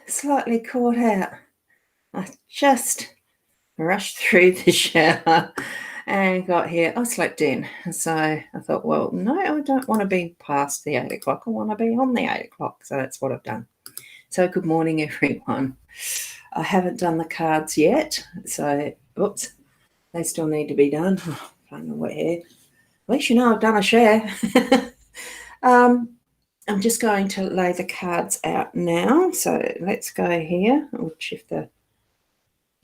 Slightly caught out. I just rushed through the shower and got here. I slept in. So I thought, well, no, I don't want to be past the 8 o'clock. I want to be on the 8 o'clock. So that's what I've done. So good morning, everyone. I haven't done the cards yet. So, oops, they still need to be done. Oh, I don't know where. At least you know I've done a share. I'm just going to lay the cards out now. So let's go here. I'll shift the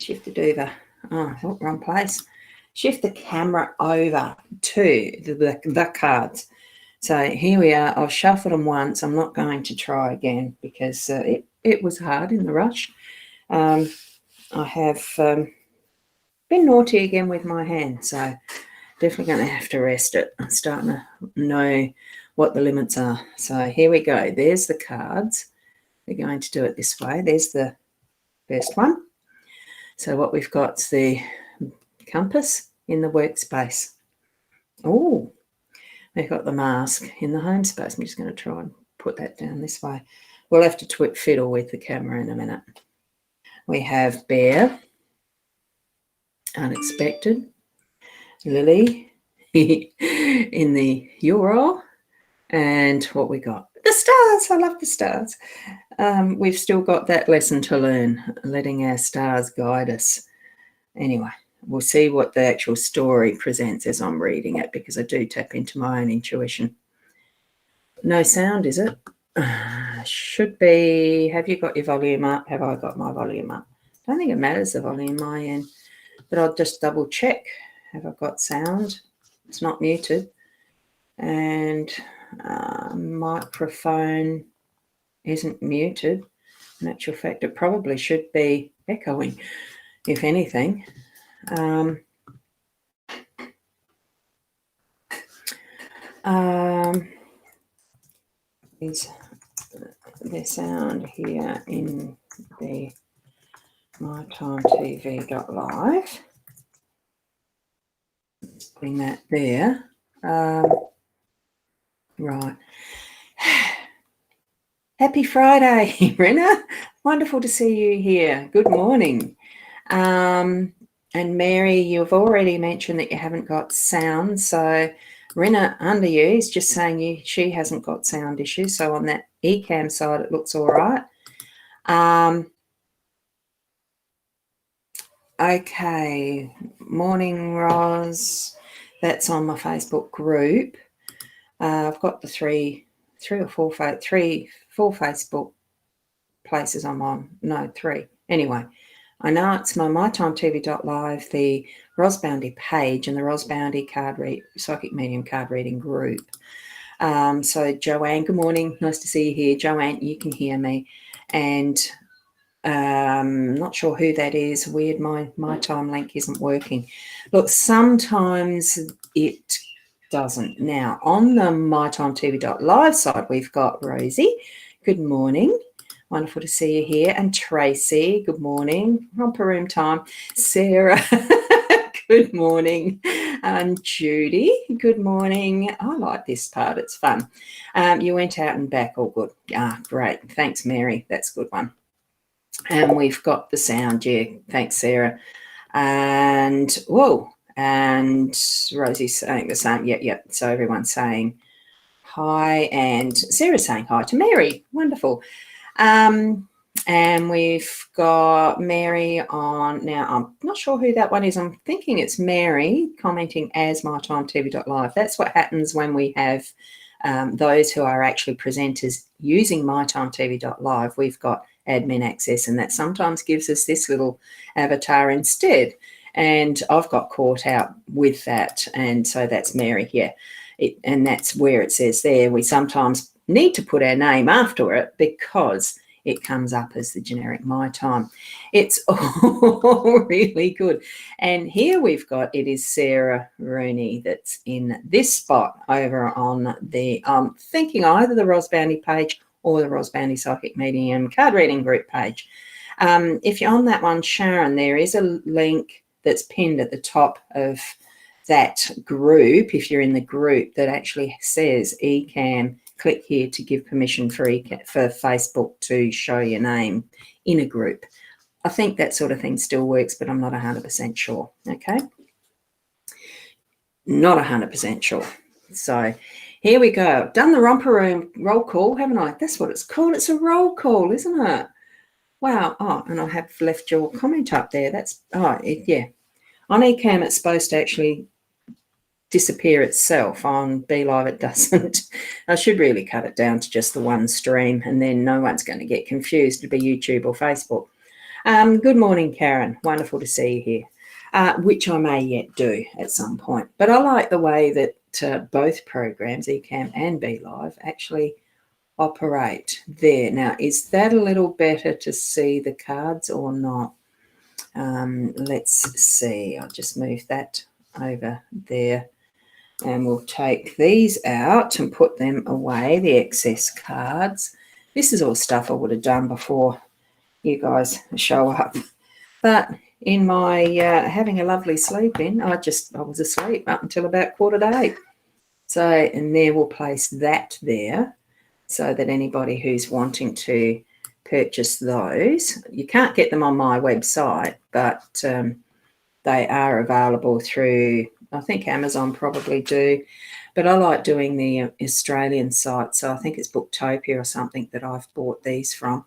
duva. Oh, wrong place. Shift the camera over to the cards. So here we are. I've shuffled them once. I'm not going to try again because it was hard in the rush. I have been naughty again with my hand, so definitely going to have to rest it. I'm starting to know what the limits are. So here we go. There's the cards. We're going to do it this way. There's the first one. So what we've got is the compass in the workspace. Oh, we've got the mask in the home space. I'm just going to try and put that down this way. We'll have to fiddle with the camera in a minute. We have bear, unexpected, Lily in the Euro, and what we got? The stars. I love the stars. We've still got that lesson to learn, letting our stars guide us. Anyway, we'll see what the actual story presents as I'm reading it, because I do tap into my own intuition. No sound, is it? Should be. Have you got your volume up? Have I got my volume up? I don't think it matters the volume my end, but I'll just double check. Have I got sound? It's not muted. And microphone isn't muted. In actual fact, it probably should be echoing, if anything. Is the sound here in the mytimetv.live? Putting that there. Right. Happy Friday, Rena. Wonderful to see you here. Good morning. And Mary, you've already mentioned that you haven't got sound. So Rena under you is just saying she hasn't got sound issues. So on that eCam side, it looks all right. Okay. Morning, Roz. That's on my Facebook group. I've got the three or four Facebook places I'm on. No, 3. Anyway, I know it's my mytimetv.live, the Ros Boundy page, and the Ros Boundy psychic medium card reading group. So Joanne, good morning. Nice to see you here. Joanne, you can hear me. And not sure who that is. Weird, my time link isn't working. Look, sometimes it doesn't. Now, on the mytimetv.live side, we've got Rosie. Good morning. Wonderful to see you here. And Tracy, good morning. Romper room time. Sarah, good morning. And Judy, good morning. I like this part. It's fun. You went out and back. All good. Great. Thanks, Mary. That's a good one. And we've got the sound. Yeah, thanks, Sarah. And, whoa. And Rosie's saying the same. Yep. So everyone's saying hi. And Sarah's saying hi to Mary. Wonderful. And we've got Mary on. Now, I'm not sure who that one is. I'm thinking it's Mary commenting as mytimetv.live. That's what happens when we have those who are actually presenters using mytimetv.live. We've got admin access, and that sometimes gives us this little avatar instead. And I've got caught out with that. And so that's Mary here. And that's where it says there, we sometimes need to put our name after it because it comes up as the generic My Time. It's all really good. And here we've got, it is Sarah Rooney that's in this spot over on the, thinking either the Ros Boundy page or the Ros Boundy Psychic Medium card reading group page. If you're on that one, Sharon, there is a link that's pinned at the top of that group, if you're in the group that actually says eCam, click here to give permission for Facebook to show your name in a group. I think that sort of thing still works, but I'm not 100% sure. Okay, not 100% sure. So here we go. I've done the romper room roll call, haven't I? That's what it's called. It's a roll call, isn't it? Wow. Oh, and I have left your comment up there. That's, yeah. On eCam, it's supposed to actually disappear itself. On BeLive, it doesn't. I should really cut it down to just the one stream, and then no one's going to get confused. It'll be YouTube or Facebook. Good morning, Karen. Wonderful to see you here, which I may yet do at some point. But I like the way that both programs, eCam and BeLive, actually operate there. Now, is that a little better to see the cards or not? Let's see. I'll just move that over there, and we'll take these out and put them away, the excess cards. This is all stuff I would have done before you guys show up. But in my having a lovely sleep in, I was asleep up until about 7:45. So, and there we'll place that there so that anybody who's wanting to purchase those, you can't get them on my website, but they are available through, I think Amazon probably do, but I like doing the Australian site, so I think it's Booktopia or something that I've bought these from.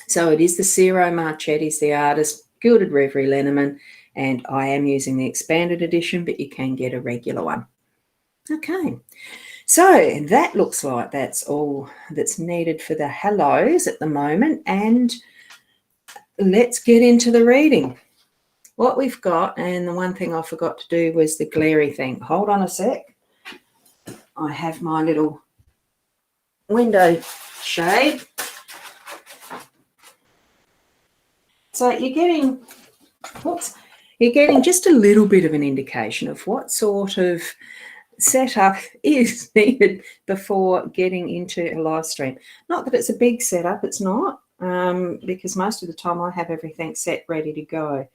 So it is the Ciro Marchetti's the artist, Gilded Reverie Lenormand, and I am using the expanded edition, but you can get a regular one. Okay, so that looks like that's all that's needed for the hellos at the moment, and let's get into the reading. What we've got, and the one thing I forgot to do was the glary thing. Hold on a sec. I have my little window shade. So you're getting just a little bit of an indication of what sort of setup is needed before getting into a live stream. Not that it's a big setup, it's not, because most of the time I have everything set ready to go.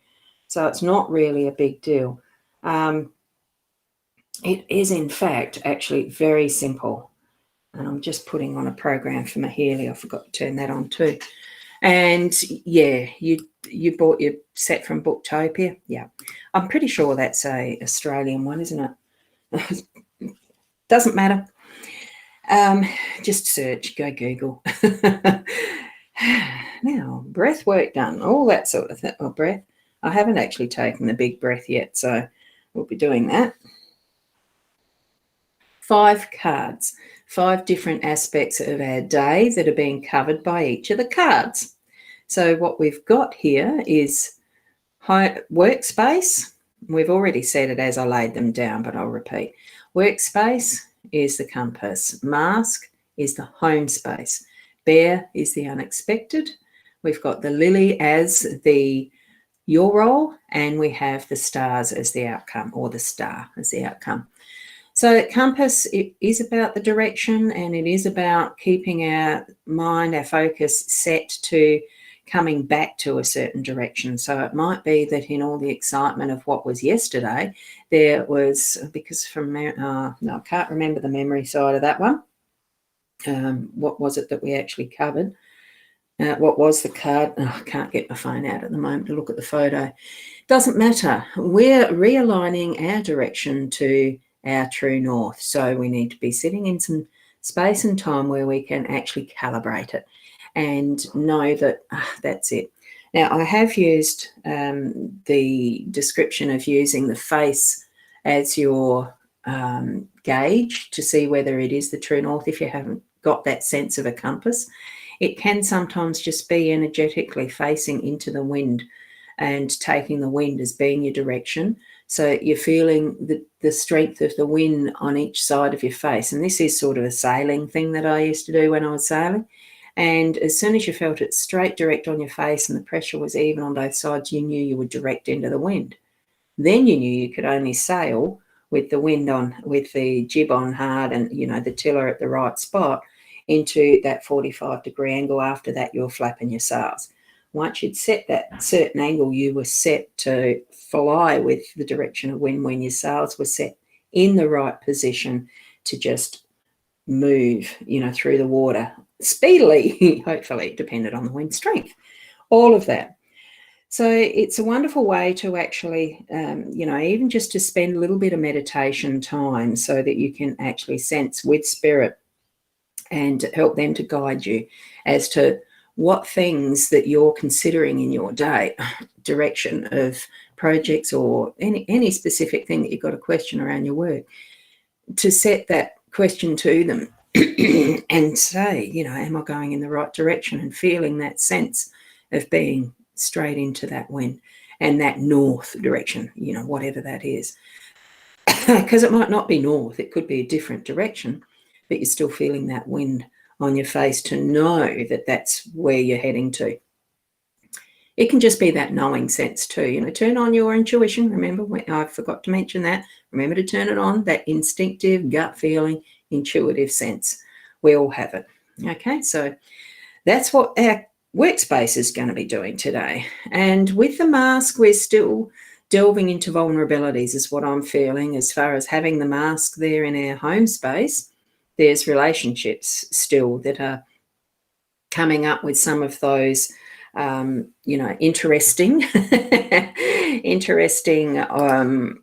So it's not really a big deal. It is, in fact, actually very simple. And I'm just putting on a program for my Healy. I forgot to turn that on too. And yeah, you bought your set from Booktopia. Yeah, I'm pretty sure that's a Australian one, isn't it? Doesn't matter. Just search, go Google. Now, breath work done, all that sort of thing. Oh, breath. I haven't actually taken the big breath yet, so we'll be doing that. 5 cards, 5 different aspects of our day that are being covered by each of the cards. So what we've got here is workspace. We've already said it as I laid them down, but I'll repeat. Workspace is the compass. Mask is the home space. Bear is the unexpected. We've got the lily as the your role, and we have the stars as the outcome, or the star as the outcome. So compass, it is about the direction, and it is about keeping our mind, our focus set to coming back to a certain direction. So it might be that in all the excitement of what was yesterday, there was, because from, no, I can't remember the memory side of that one. What was it that we actually covered? What was the card? Oh, I can't get my phone out at the moment to look at the photo. Doesn't matter. We're realigning our direction to our true north. So we need to be sitting in some space and time where we can actually calibrate it and know that that's it. Now, I have used the description of using the face as your gauge to see whether it is the true north. If you haven't got that sense of a compass, it can sometimes just be energetically facing into the wind and taking the wind as being your direction. So you're feeling the strength of the wind on each side of your face. And this is sort of a sailing thing that I used to do when I was sailing. And as soon as you felt it straight direct on your face and the pressure was even on both sides, you knew you were direct into the wind. Then you knew you could only sail with the wind on, with the jib on hard and, you know, the tiller at the right spot into that 45-degree angle. After that, you're flapping your sails. once you'd set that certain angle, you were set to fly with the direction of wind when your sails were set in the right position to just move, through the water speedily, hopefully, depended on the wind strength, all of that. So it's a wonderful way to actually, even just to spend a little bit of meditation time so that you can actually sense with spirit and help them to guide you as to what things that you're considering in your day, direction of projects or any specific thing that you've got a question around your work, to set that question to them and say, am I going in the right direction, and feeling that sense of being straight into that wind and that north direction, whatever that is. Because it might not be north, it could be a different direction, but you're still feeling that wind on your face to know that that's where you're heading to. It can just be that knowing sense too. Turn on your intuition. Remember, I forgot to mention that. Remember to turn it on, that instinctive, gut feeling, intuitive sense. We all have it. Okay, so that's what our workspace is going to be doing today. And with the mask, we're still delving into vulnerabilities, is what I'm feeling. As far as having the mask there in our home space, there's relationships still that are coming up with some of those interesting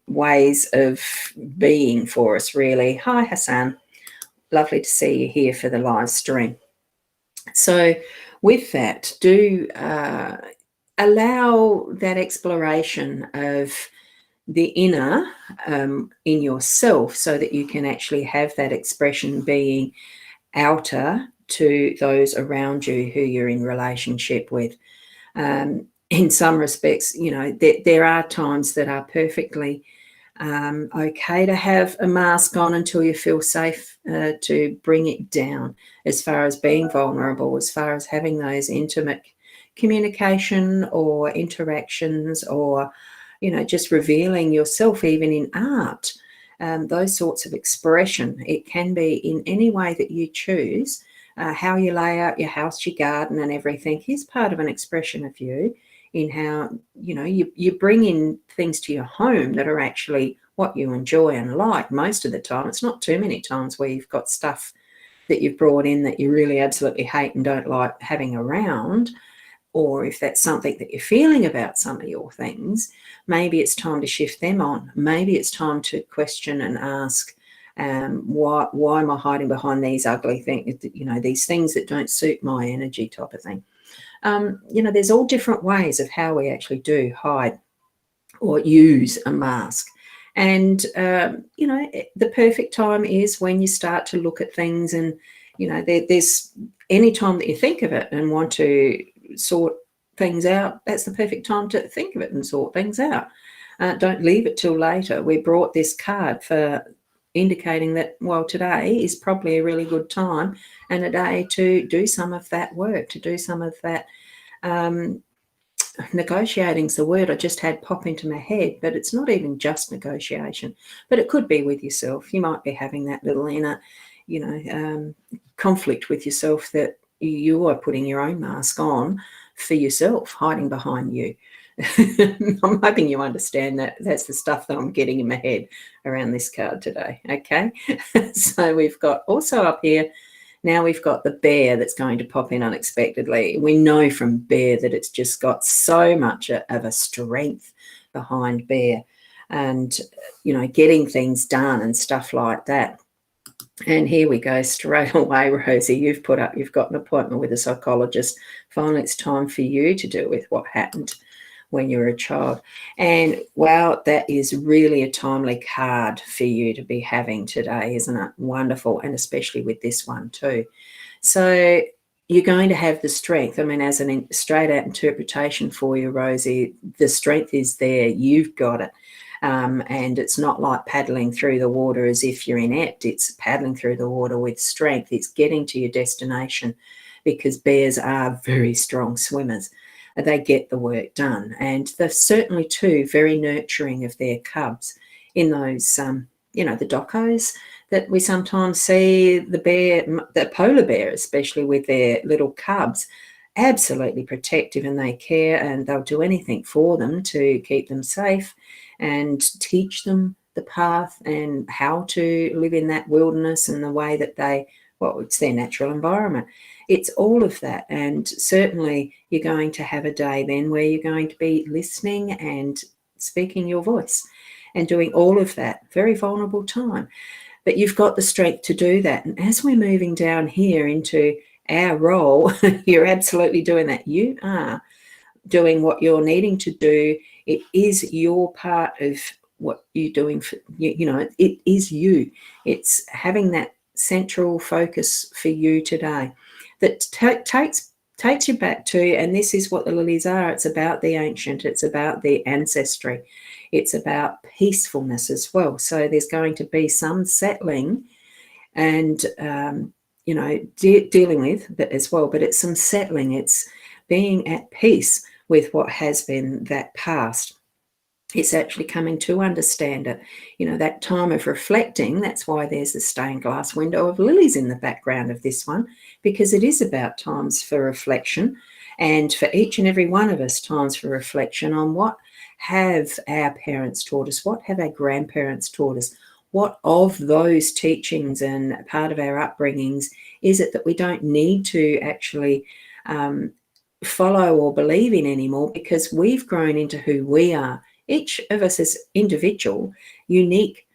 ways of being for us, really. Hi, Hassan. Lovely to see you here for the live stream. So with that, do allow that exploration of the inner in yourself so that you can actually have that expression being outer to those around you who you're in relationship with. In some respects, there are times that are perfectly okay to have a mask on until you feel safe to bring it down, as far as being vulnerable, as far as having those intimate communication or interactions, or just revealing yourself, even in art, those sorts of expression. It can be in any way that you choose. How you lay out your house, your garden and everything is part of an expression of you, in how you bring in things to your home that are actually what you enjoy and like. Most of the time, it's not too many times where you've got stuff that you've brought in that you really absolutely hate and don't like having around. Or if that's something that you're feeling about some of your things, maybe it's time to shift them on. Maybe it's time to question and ask, why am I hiding behind these ugly things, these things that don't suit my energy, type of thing. There's all different ways of how we actually do hide or use a mask. And, the perfect time is when you start to look at things and, there's any time that you think of it and want to sort things out, that's the perfect time to think of it and sort things out. Don't leave it till later. We brought this card for indicating that, well, today is probably a really good time and a day to do some of that work, to do some of that negotiating's the word I just had pop into my head, but it's not even just negotiation, but it could be with yourself. You might be having that little inner, conflict with yourself, that you are putting your own mask on for yourself, hiding behind you. I'm hoping you understand that. That's the stuff that I'm getting in my head around this card today. Okay. So we've got also up here, now we've got the bear that's going to pop in unexpectedly. We know from bear that it's just got so much of a strength behind bear, and, getting things done and stuff like that. And here we go straight away, Rosie. You've got an appointment with a psychologist. Finally, it's time for you to deal with what happened when you were a child. And wow, that is really a timely card for you to be having today, isn't it? Wonderful. And especially with this one too. So you're going to have the strength. I mean, as a straight out interpretation for you, Rosie, the strength is there. You've got it. And it's not like paddling through the water as if you're inept. It's paddling through the water with strength. It's getting to your destination, because bears are very strong swimmers. They get the work done. And they're certainly, too, very nurturing of their cubs in those, the docos that we sometimes see, the polar bear, especially with their little cubs. absolutely protective, and they care, and they'll do anything for them to keep them safe and teach them the path and how to live in that wilderness and the way that it's their natural environment. It's all of that. And certainly you're going to have a day then where you're going to be listening and speaking your voice and doing all of that. Very vulnerable time. But you've got the strength to do that. And as we're moving down here into our role, you're absolutely doing that. You are doing what you're needing to do. It is your part of what you're doing for it is you. It's having that central focus for you today that takes you back to, and this is what the lilies are. It's about the ancient, it's about the ancestry, it's about peacefulness as well. So there's going to be some settling and dealing with that as well, but it's some settling. It's being at peace with what has been that past. It's actually coming to understand it. That time of reflecting, that's why there's a stained glass window of lilies in the background of this one, because it is about times for reflection, and for each and every one of us, times for reflection on what have our parents taught us, what have our grandparents taught us, what of those teachings and part of our upbringings is it that we don't need to actually follow or believe in anymore, because we've grown into who we are. Each of us is individual, unique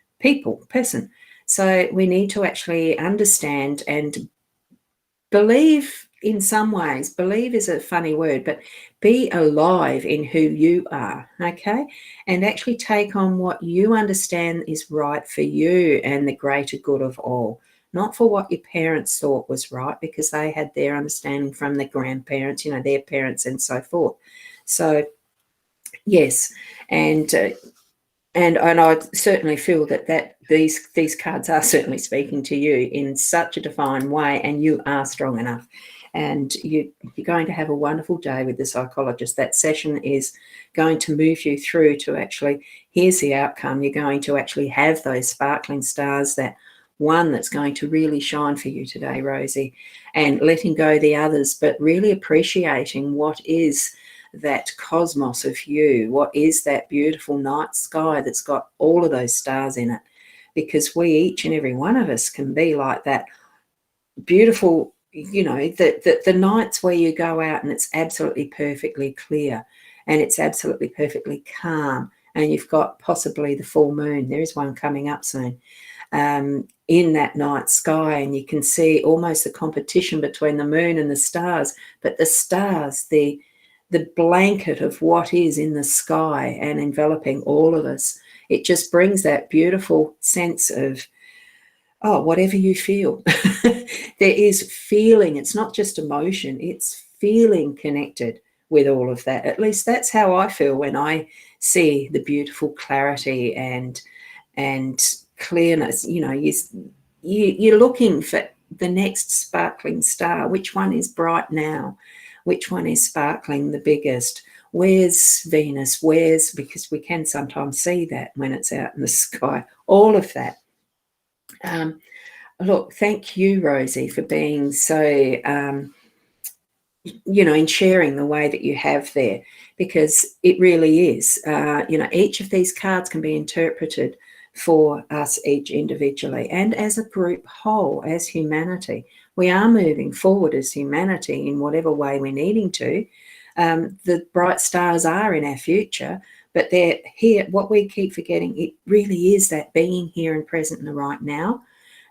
person. So we need to actually understand and believe in some ways. Believe is a funny word, but be alive in who you are, okay? And actually take on what you understand is right for you and the greater good of all. Not for what your parents thought was right, because they had their understanding from their grandparents, their parents and so forth. So, yes, and I certainly feel that these cards are certainly speaking to you in such a divine way, and you are strong enough. And you're going to have a wonderful day with the psychologist. That session is going to move you through to actually, here's the outcome. You're going to actually have those sparkling stars, that one that's going to really shine for you today, Rosie, and letting go the others, but really appreciating what is that cosmos of you, what is that beautiful night sky that's got all of those stars in it, because each and every one of us can be like that beautiful, the nights where you go out and it's absolutely perfectly clear and it's absolutely perfectly calm, and you've got possibly the full moon. There is one coming up soon. In that night sky, and you can see almost the competition between the moon and the stars, but the stars, the blanket of what is in the sky and enveloping all of us, it just brings that beautiful sense of, whatever you feel. There is feeling. It's not just emotion, it's feeling connected with all of that. At least that's how I feel when I see the beautiful clarity and clearness. You're looking for the next sparkling star. Which one is bright now? Which one is sparkling the biggest? Where's Venus? Because we can sometimes see that when it's out in the sky. All of that. Look, thank you, Rosie, for being so, in sharing the way that you have there, because it really is. Each of these cards can be interpreted for us each individually and as a group whole, as humanity. We are moving forward as humanity in whatever way we're needing to. The bright stars are in our future, but they're here. What we keep forgetting, it really is that being here and present in the right now,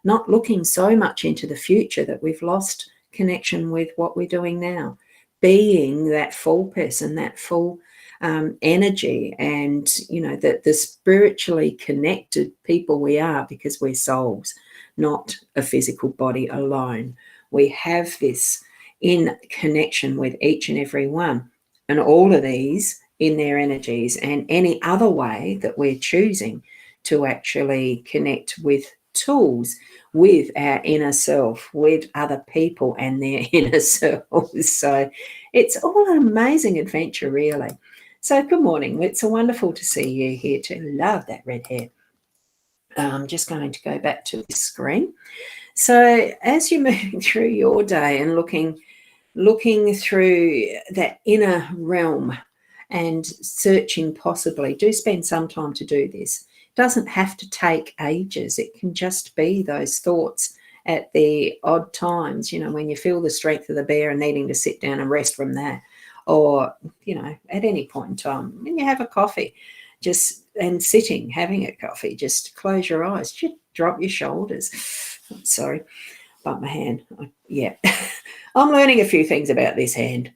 not looking so much into the future that we've lost connection with what we're doing now. Being that full person, that full energy, and the spiritually connected people we are, because we're souls, not a physical body alone. We have this in connection with each and every one, and all of these in their energies, and any other way that we're choosing to actually connect with tools, with our inner self, with other people and their inner selves. So it's all an amazing adventure, really. So good morning. It's wonderful to see you here too. Love that red hair. I'm just going to go back to the screen. So as you're moving through your day and looking looking through that inner realm and searching possibly. Do spend some time to do this. It doesn't have to take ages. It can just be those thoughts at the odd times, when you feel the strength of the bear and needing to sit down and rest from that. Or, at any point in time, when you have a coffee, and sitting, having a coffee, just close your eyes, just drop your shoulders. Sorry, bump my hand. Yeah. I'm learning a few things about this hand.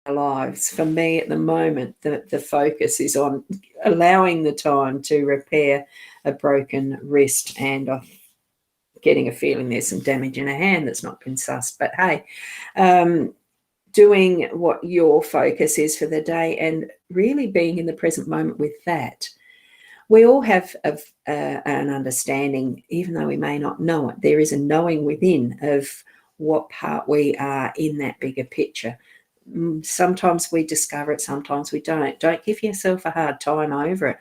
Lives. For me at the moment, the focus is on allowing the time to repair a broken wrist, and I'm getting a feeling there's some damage in a hand that's not been sussed. But hey, doing what your focus is for the day and really being in the present moment with that. We all have an understanding, even though we may not know it. There is a knowing within of what part we are in that bigger picture. Sometimes we discover it, sometimes we don't. Don't give yourself a hard time over it.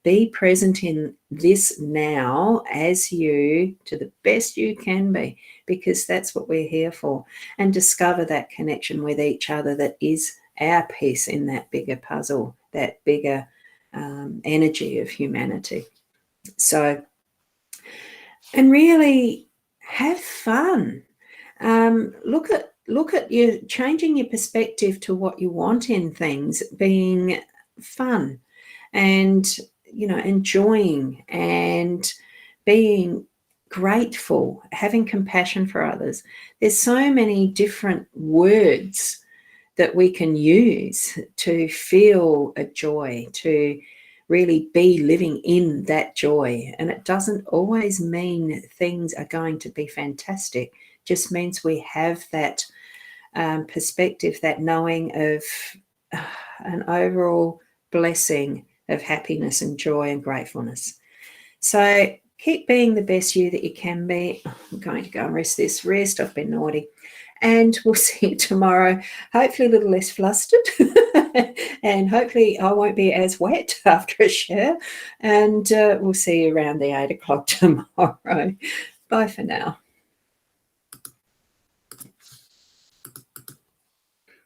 Be present in this now as you, to the best you can be, because that's what we're here for. And discover that connection with each other that is our piece in that bigger puzzle, that bigger energy of humanity. So, and really have fun. Look at you changing your perspective to what you want in things being fun, and enjoying and being grateful, having compassion for others. There's so many different words that we can use to feel a joy, to really be living in that joy. And it doesn't always mean things are going to be fantastic. It just means we have that perspective, that knowing of an overall blessing of happiness and joy and gratefulness. So keep being the best you that you can be. I'm going to go and rest this wrist. I've been naughty. And we'll see you tomorrow, hopefully a little less flustered. And hopefully I won't be as wet after a shower. And we'll see you around the 8 o'clock tomorrow. Bye for now.